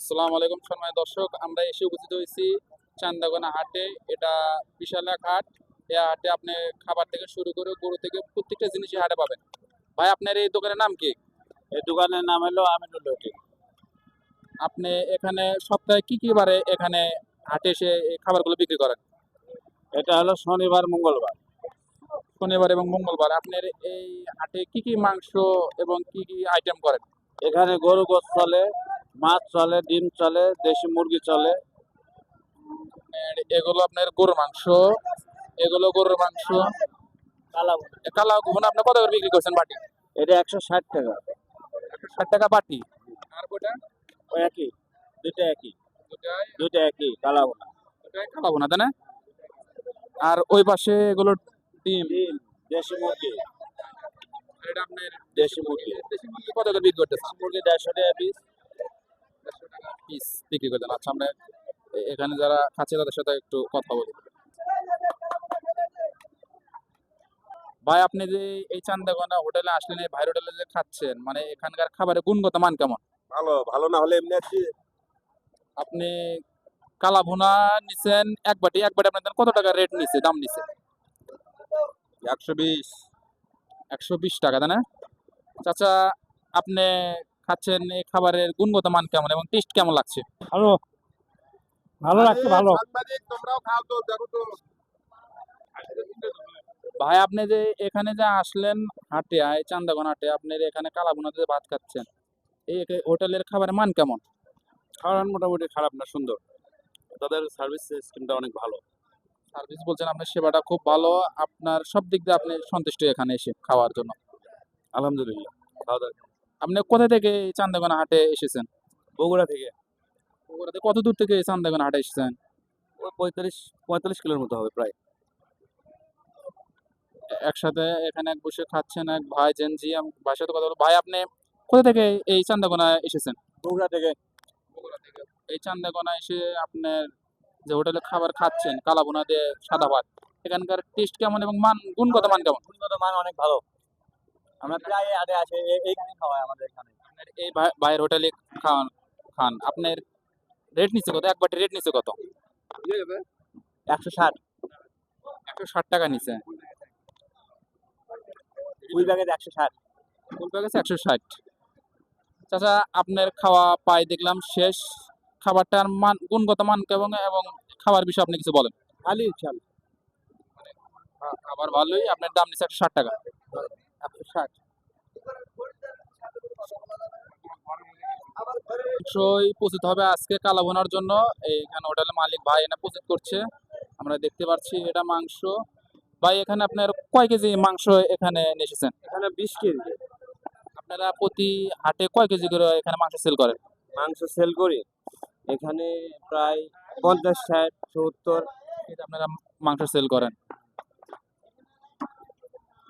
আসসালামু আলাইকুম সম্মানিত দর্শক, আমরা এসে উপস্থিত হয়েছি চান্দাগোনা হাটে। এটা বিশাল এক হাট। এই হাটে আপনি খাবার থেকে শুরু করে গরু থেকে প্রত্যেকটা জিনিসই হাটে পাবেন। ভাই, আপনার এই দোকানের নাম কি? এই দোকানের নাম হলো আমিনুল হোটেল। আপনি এখানে সপ্তাহে কি কি বারে এখানে হাটে এসে এই খাবারগুলো বিক্রি করেন? এটা হলো শনিবার মঙ্গলবার। শনিবার এবং মঙ্গলবার। আপনার এই হাটে কি কি মাংস এবং কি কি আইটেম করেন? এখানে গরু গোশ চলে, মাছ চলে, ডিম চলে, দেশি মুরগি চলে। এগুলো আপনার গরুর মাংস, এগুলো গরুর মাংস। কালা ভুনা আপনি কত করে বিক্রি করছেন বাটি? এটা 160 টাকা। 160 টাকা বাটি। আর কোটা? ওই একই, দুইটা একই, দুটাই দুইটা একই কালা বোনা। দুটাই কালা ভুনা, তাই না? আর ওই পাশে এগুলো ডিম। ডিম দেশি মুরগি, এটা আপনার দেশি মুরগি। দেশি মুরগি কত করে বিক্রি করতেছেন? মুরগি 150 টাকা পিস। 150 টাকা পিস বিক্রি করতেন। আচ্ছা, আমরা এখানে যারা খাচ্ছে তাদের সাথে একটু কথা বলি। ভাই, আপনি যে এই চান্দাগোনা হোটেলে আসলেন, এই ভাই হোটেলে যে খাচ্ছেন, মানে এখানকার খাবারের গুণগত মান কেমন? ভালো, ভালো না হলে এমনি আছি। আপনি কালা ভুনা নিছেন এক বাটি, এক বাটি আপনাদের কত টাকা রেট নিছে, দাম নিছে? 120। 120 টাকা, তাই না? চাচা, আপনি খাচ্ছেন, এই খাবারের গুণগত মান কেমন এবং টেস্ট কেমন লাগছে? ভালো ভালো লাগছে, ভালো। তোমরাও খাও তো, দেখো তো। ভাই, আপনি যে এখানে যে আসলেন হাটে, এই চান্দাগোনা হাটে, আপনার এখানে কালাভুনাতে যে ভাত খাচ্ছেন, এই হোটেলের খাবারের মান কেমন? খাওয়ার মোটামুটি খারাপ না, সুন্দর। তাদের সার্ভিস সিস্টেমটা অনেক ভালো। সার্ভিস বলছেন, আপনার সেবাটা খুব ভালো। আপনার সব দিক দিয়ে আপনি সন্তুষ্ট এখানে এসে খাওয়ার জন্য? আলহামদুলিল্লাহ। খাওয়া দাওয়া আপনি কোথা থেকে এই চান্দাগোনা হাটে এসেছেন? বগুড়া থেকে বগুড়া থেকে কত দূর থেকে এই চান্দাগোনা হাটে এসেছেন? ওই 45 কিলোর মতো হবে প্রায়। একসাথে এখানে বসে খাচ্ছেন এক ভাই জেনজি, ভাইয়ের সাথে কথা বলবো। ভাই, আপনি কোথা থেকে এই চান্দাগোনা এসেছেন? বগুড়া থেকে। বগুড়া থেকে। এই চান্দাগোনা এসে আপনার যে হোটেলে খাবার খাচ্ছেন কালাভুনা দিয়ে সাদা ভাত, এখানকার টেস্ট কেমন এবং মান, গুণগত মান কেমন? গুণগত মান অনেক ভালো। আমরা প্রায় আগে আসে এইখানে খাওয়াই আমাদের এখানে। আপনার এই ভাইয়ের হোটেলে খান খান আপনার রেট নিচ্ছে কত? এক বাটি রেট নিচ্ছে কত? 160। 160 টাকা নিচ্ছে। ফুল প্যাকেট 160। Full package 160। চাচা, আপনার খাওয়া পাই দেখলাম শেষ। খাবারটার মান, গুণগত মান কেমন এবং খাবার বিষয়ে আপনি কিছু বলেন। খালি চাল খাবার ভালোই, আপনার দাম নিচ্ছে 160 টাকা। 160। অবশ্যই প্রস্তুত হবে আজকে কালাভুনার জন্য। এইখানে হোটেলের মালিক ভাই এনে প্রস্তুত করছে, আমরা দেখতে পাচ্ছি। এটা মাংস। ভাই, এখানে আপনার কয় কেজি মাংস এখানে নিয়ে এসেছেন? এখানে 20 কেজি আপনারা প্রতি হাটে কয় কেজি করে এখানে মাংস সেল করেন? মাংস সেল করি। এখানে প্রায় 50, 60, 70। আপনারা মাংস সেল করেন।